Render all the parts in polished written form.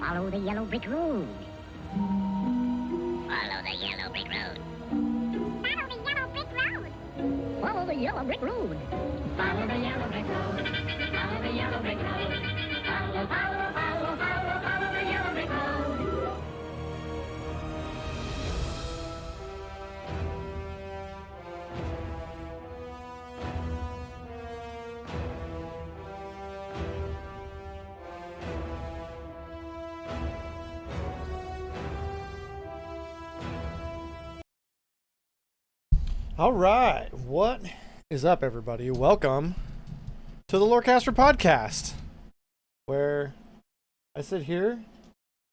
Follow the yellow brick road. Follow the yellow brick road. Follow the yellow brick road. Follow the yellow brick road. Follow the yellow brick road. Follow the yellow brick road. Follow, follow, follow, follow, follow the yellow brick road. All right, what is up, everybody? Welcome to the Lorecaster Podcast, where I sit here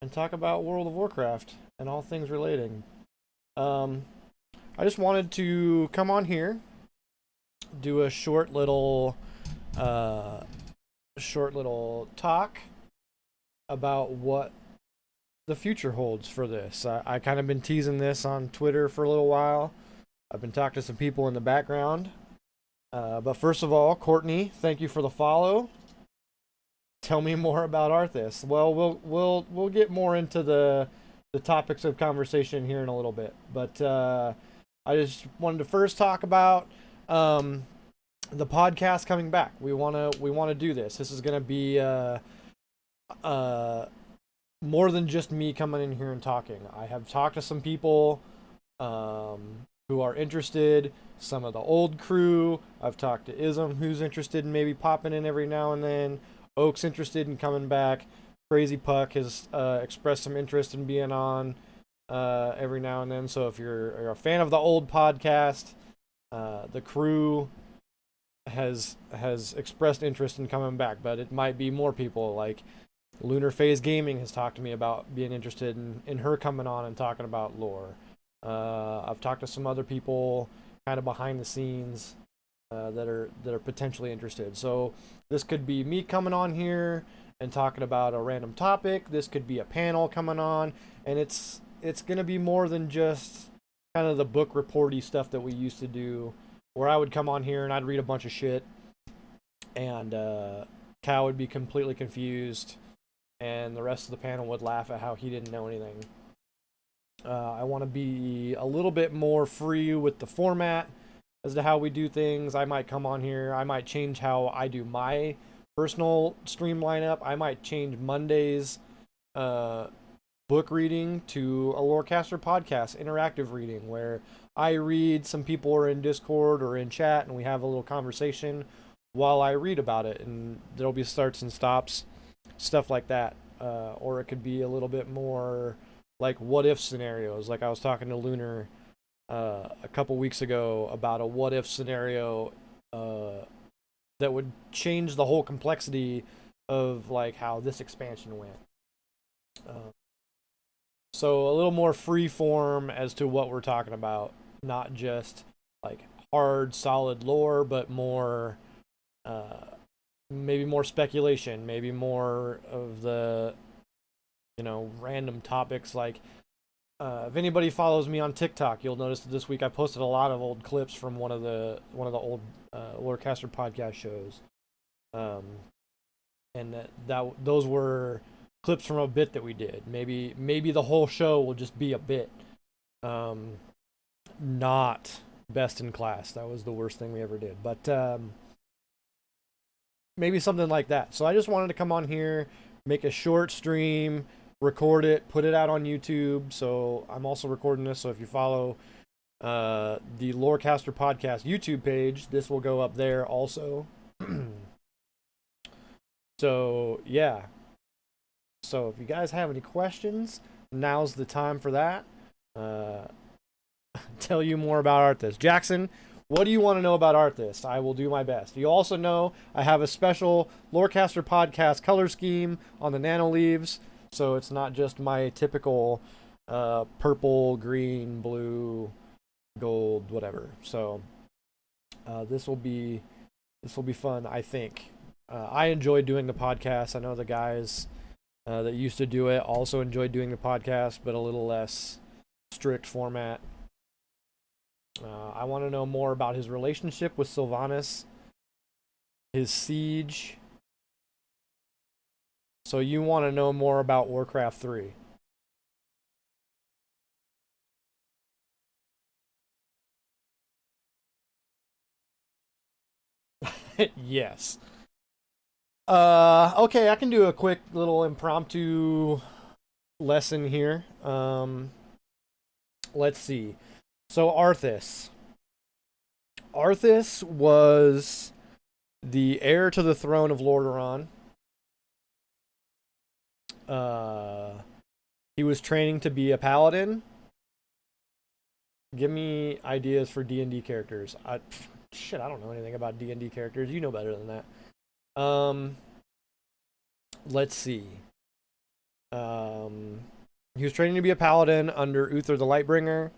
and talk about World of Warcraft and all things relating. I just wanted to come on here, do a short little talk about what the future holds for this. I kind of been teasing this on Twitter for a little while. I've been talking to some people in the background. But first of all, Courtney, thank you for the follow. Tell me more about Arthas. Well, we'll get more into the topics of conversation here in a little bit. But I just wanted to first talk about the podcast coming back. We wanna do this. This is gonna be more than just me coming in here and talking. I have talked to some people who are interested, some of the old crew. I've talked to Ism, who's interested in maybe popping in every now and then. Oak's interested in coming back. Crazy Puck has expressed some interest in being on every now and then. So if you're a fan of the old podcast, the crew has expressed interest in coming back, but it might be more people. Like Lunar Phase Gaming has talked to me about being interested in her coming on and talking about lore. I've talked to some other people kind of behind the scenes that are potentially interested. So this could be me coming on here and talking about a random topic. This could be a panel coming on, and it's going to be more than just kind of the book reporty stuff that we used to do, where I would come on here and I'd read a bunch of shit, and Cal would be completely confused, and the rest of the panel would laugh at how he didn't know anything. I want to be a little bit more free with the format as to how we do things. I might come on here. I might change how I do my personal stream lineup. I might change Monday's book reading to a Lorecaster Podcast interactive reading, where I read, some people are in Discord or in chat, and we have a little conversation while I read about it. And there'll be starts and stops, stuff like that. Or it could be a little bit more like what if scenarios. Like I was talking to Lunar a couple weeks ago about a what if scenario that would change the whole complexity of like how this expansion went. So a little more free form as to what we're talking about, not just like hard solid lore, but more maybe more speculation, maybe more of the random topics. Like if anybody follows me on TikTok, you'll notice that this week I posted a lot of old clips from one of the old Lorecaster podcast shows, and those were clips from a bit that we did. Maybe the whole show will just be a bit, not best in class. That was the worst thing we ever did, but maybe something like that. So I just wanted to come on here, make a short stream, record it, put it out on YouTube. So I'm also recording this, so if you follow the Lorecaster Podcast YouTube page, this will go up there also. So yeah, so if you guys have any questions, now's the time for that. Tell you more about Arthas. Jackson, what do you want to know about Arthas? I will do my best. You also know I have a special Lorecaster Podcast color scheme on the nano leaves, so it's not just my typical purple, green, blue, gold, whatever. So this will be fun, I think. I enjoy doing the podcast. I know the guys that used to do it also enjoyed doing the podcast, but a little less strict format. I want to know more about his relationship with Sylvanas, his siege, So you want to know more about Warcraft 3? Yes. Okay, I can do a quick little impromptu lesson here. Let's see. So Arthas. Arthas was the heir to the throne of Lordaeron. He was training to be a paladin. Give me ideas for D&D characters. I don't know anything about D&D characters. You know better than that. Let's see. He was training to be a paladin under Uther the Lightbringer.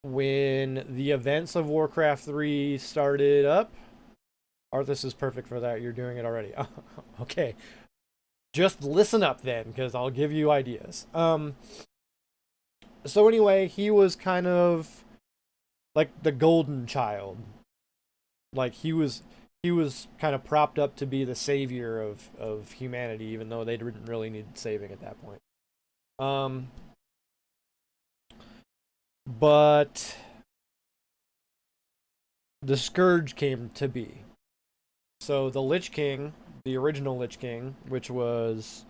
When the events of Warcraft 3 started up, Arthas is perfect for that. You're doing it already. Okay. Just listen up then, because I'll give you ideas. So anyway, he was kind of like the golden child. Like he was kind of propped up to be the savior of humanity, even though they didn't really need saving at that point. But the Scourge came to be. So the Lich King, the original Lich King, which was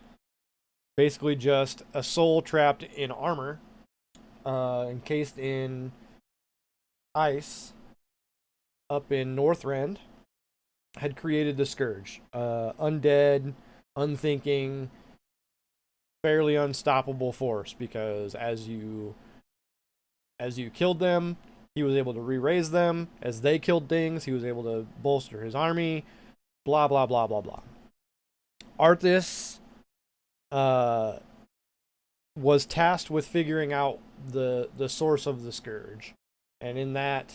basically just a soul trapped in armor, encased in ice, up in Northrend, had created the Scourge. Undead, unthinking, fairly unstoppable force, because as you killed them, he was able to re-raise them. As they killed things, he was able to bolster his army. Blah, blah, blah, blah, blah. Arthas was tasked with figuring out the source of the Scourge. And in that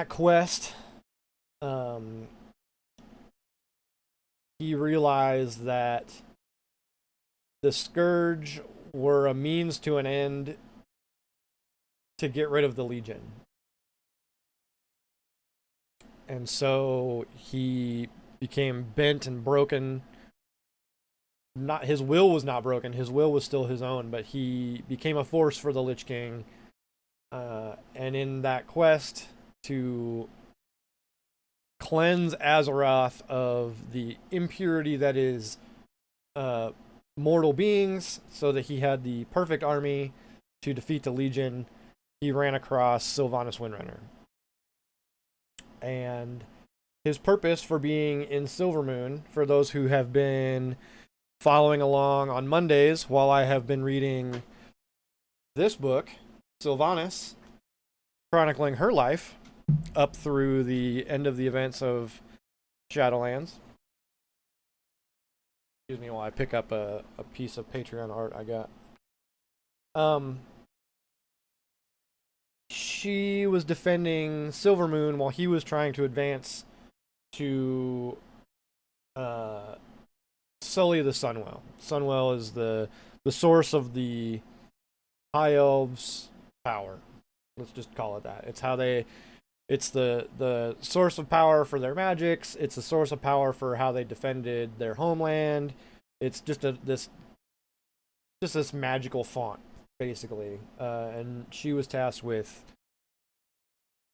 quest, he realized that the Scourge were a means to an end to get rid of the Legion. And so he became bent and broken. Not his will was not broken. His will was still his own, but he became a force for the Lich King. And in that quest to cleanse Azeroth of the impurity that is mortal beings, so that he had the perfect army to defeat the Legion, he ran across Sylvanas Windrunner. And his purpose for being in Silvermoon, for those who have been following along on Mondays while I have been reading this book, Sylvanas, chronicling her life up through the end of the events of Shadowlands. Excuse me while I pick up a piece of Patreon art I got. She was defending Silvermoon while he was trying to advance to sully the Sunwell. Sunwell is the source of the High Elves' power. Let's just call it that. It's the source of power for their magics. It's the source of power for how they defended their homeland. It's just this magical font, basically. And she was tasked with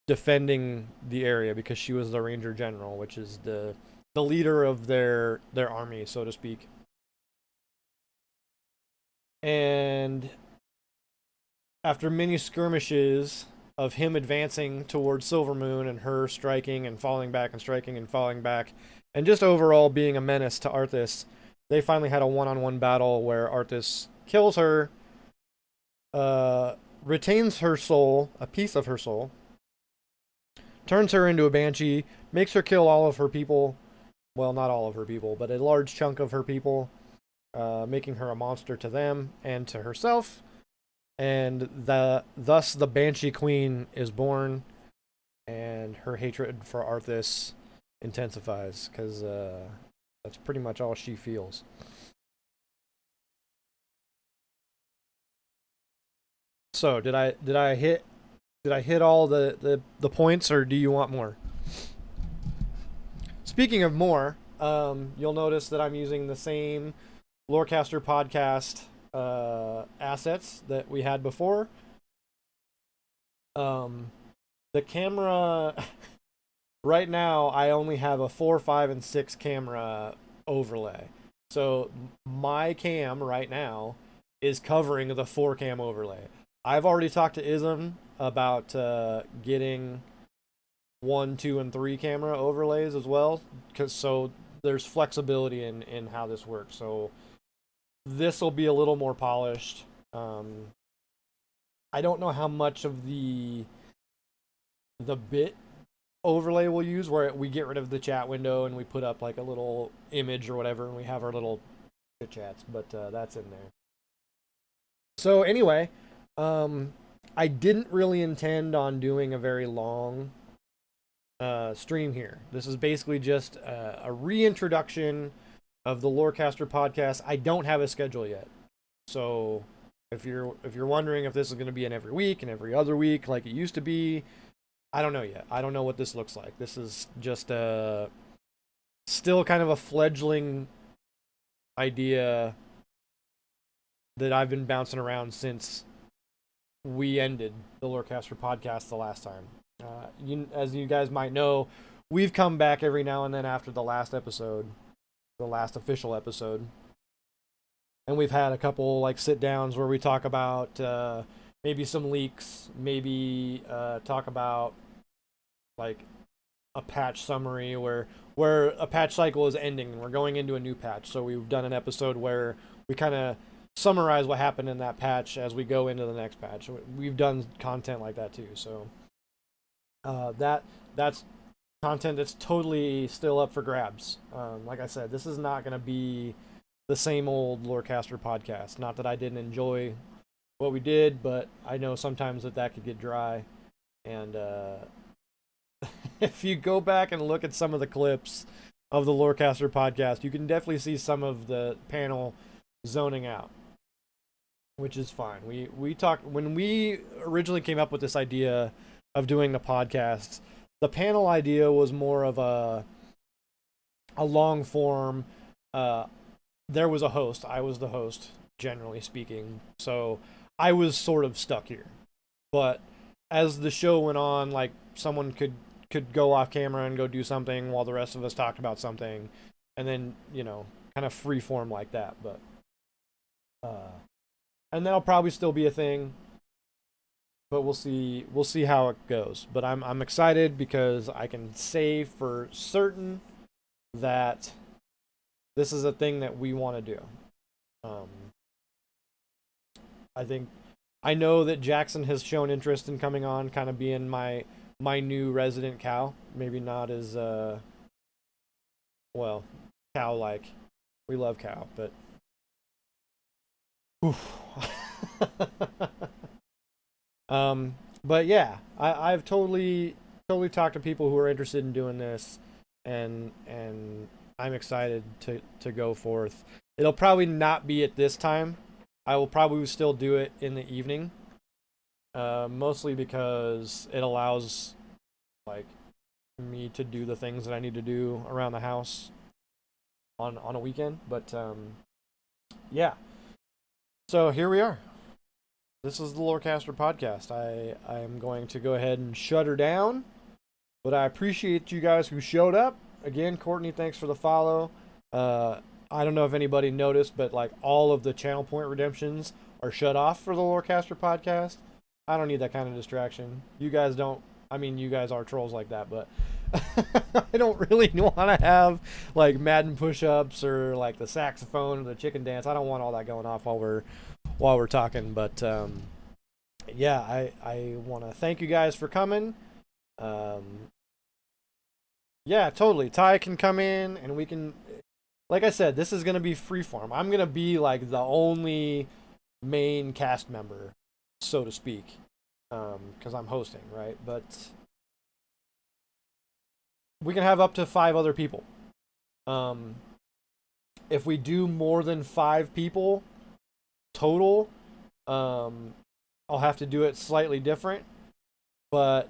defending the area because she was the Ranger General, which is the leader of their army, so to speak. And after many skirmishes of him advancing towards Silvermoon and her striking and falling back and striking and falling back, and just overall being a menace to Arthas, they finally had a one-on-one battle where Arthas kills her, retains her soul, a piece of her soul, turns her into a banshee, makes her kill all of her people. Well, not all of her people, but a large chunk of her people, making her a monster to them and to herself. And thus the Banshee Queen is born, and her hatred for Arthas intensifies, because that's pretty much all she feels. So did I hit all the points, or do you want more? speaking of more, you'll notice that I'm using the same Lorecaster Podcast assets that we had before. The camera right now, I only have a 4, 5, and 6 camera overlay. So my cam right now is covering the 4 cam overlay. I've already talked to Ism about getting 1, 2, and 3 camera overlays as well, so there's flexibility in how this works. So this will be a little more polished. I don't know how much of the bit overlay we'll use, where we get rid of the chat window and we put up like a little image or whatever, and we have our little chit chats, but that's in there. So anyway, I didn't really intend on doing a very long stream here. This is basically just a reintroduction of the Lorecaster podcast. I don't have a schedule yet, so if you're wondering if this is going to be an every week and every other week like it used to be, I don't know yet. I don't know what this looks like. This is just still kind of a fledgling idea that I've been bouncing around since we ended the Lorecaster podcast the last time. As you guys might know, we've come back every now and then after the last episode, the last official episode, and we've had a couple like sit downs where we talk about maybe some leaks, maybe talk about like a patch summary where a patch cycle is ending and we're going into a new patch. So we've done an episode where we kind of summarize what happened in that patch as we go into the next patch. We've done content like that too. So that's content that's totally still up for grabs. Like I said, this is not going to be the same old Lorecaster podcast. Not that I didn't enjoy what we did, but I know sometimes that could get dry. And if you go back and look at some of the clips of the Lorecaster podcast, you can definitely see some of the panel zoning out, which is fine. We talked when we originally came up with this idea of doing the podcast. The panel idea was more of a long form. There was a host. I was the host, generally speaking. So I was sort of stuck here. But as the show went on, like someone could go off camera and go do something while the rest of us talked about something, and then kind of free form like that. But and that'll probably still be a thing. But we'll see how it goes. But I'm excited because I can say for certain that this is a thing that we want to do. I know that Jackson has shown interest in coming on, kind of being my new resident cow. Maybe not as cow like. We love cow, but but yeah, I've totally talked to people who are interested in doing this, and I'm excited to go forth. It'll probably not be at this time. I will probably still do it in the evening, mostly because it allows like me to do the things that I need to do around the house on a weekend. But yeah, so here we are. This is the Lorecaster podcast. I am going to go ahead and shut her down, but I appreciate you guys who showed up. Again, Courtney, thanks for the follow. I don't know if anybody noticed, but like all of the channel point redemptions are shut off for the Lorecaster podcast. I don't need that kind of distraction. You guys don't. I mean, you guys are trolls like that, but I don't really want to have like Madden push-ups or like the saxophone or the chicken dance. I don't want all that going off while we're talking. But yeah, I want to thank you guys for coming. Yeah, totally. Ty can come in and we can, like I said, this is going to be freeform. I'm going to be like the only main cast member, so to speak, because I'm hosting, right? But we can have up to 5 other people. If we do more than 5 people total, I'll have to do it slightly different. But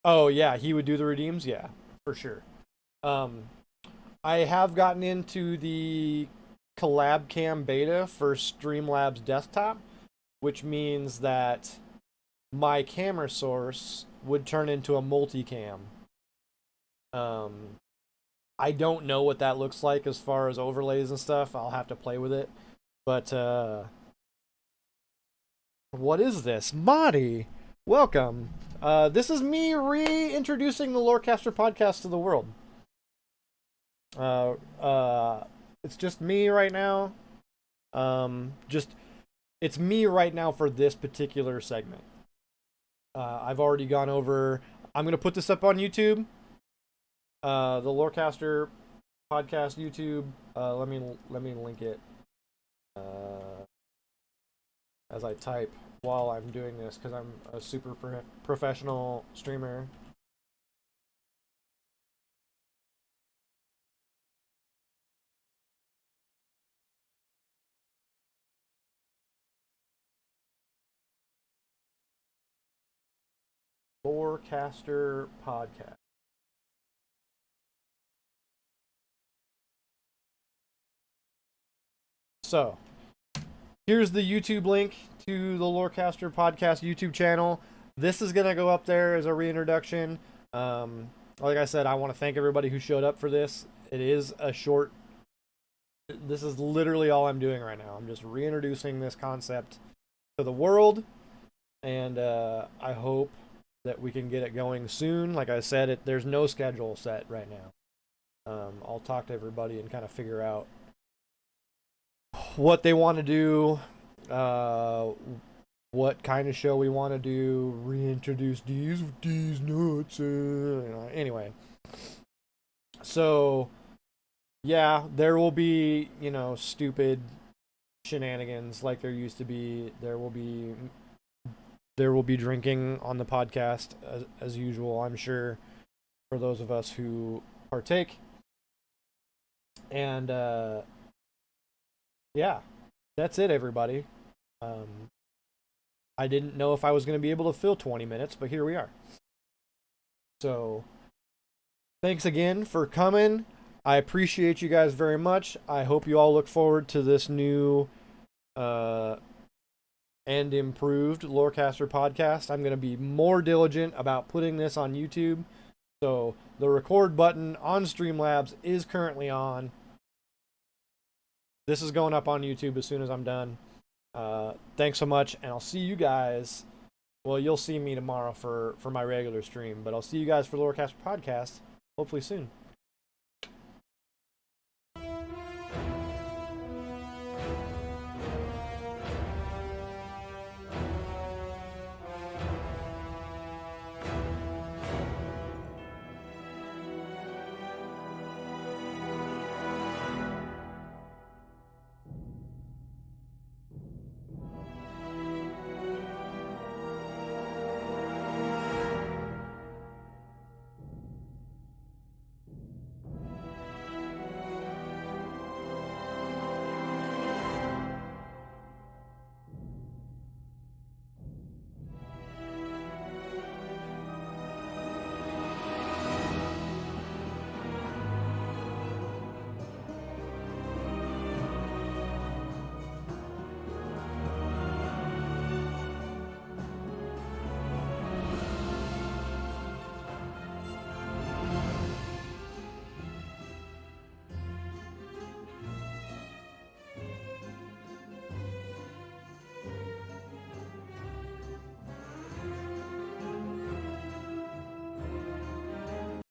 Oh yeah, he would do the redeems. Yeah, for sure. Um, I have gotten into the collab cam beta for Streamlabs desktop, which means that my camera source would turn into a multicam. Um, I don't know what that looks like as far as overlays and stuff. I'll have to play with it. But what is this? Marty, welcome. This is me reintroducing the Lorecaster podcast to the world. It's just me right now. Just it's me right now for this particular segment. I've already gone over. I'm gonna put this up on YouTube. The Lorecaster podcast YouTube. Let me link it as I type while I'm doing this because I'm a super professional streamer. Lorecaster Podcast. So, here's the YouTube link to the Lorecaster Podcast YouTube channel. This is going to go up there as a reintroduction. Like I said, I want to thank everybody who showed up for this. It is a short... This is literally all I'm doing right now. I'm just reintroducing this concept to the world. And I hope that we can get it going soon. Like I said, there's no schedule set right now. I'll talk to everybody and kind of figure out what they want to do, what kind of show we want to do, reintroduce these nuts. Anyway, so yeah, there will be stupid shenanigans like there used to be. There will be drinking on the podcast as usual, I'm sure, for those of us who partake. And yeah, that's it, everybody. I didn't know if I was going to be able to fill 20 minutes, but here we are. So, thanks again for coming. I appreciate you guys very much. I hope you all look forward to this new and improved Lorecaster podcast. I'm going to be more diligent about putting this on YouTube. So, the record button on Streamlabs is currently on. This is going up on YouTube as soon as I'm done. Thanks so much, and I'll see you guys. Well, you'll see me tomorrow for my regular stream, but I'll see you guys for Lorecaster Podcast hopefully soon.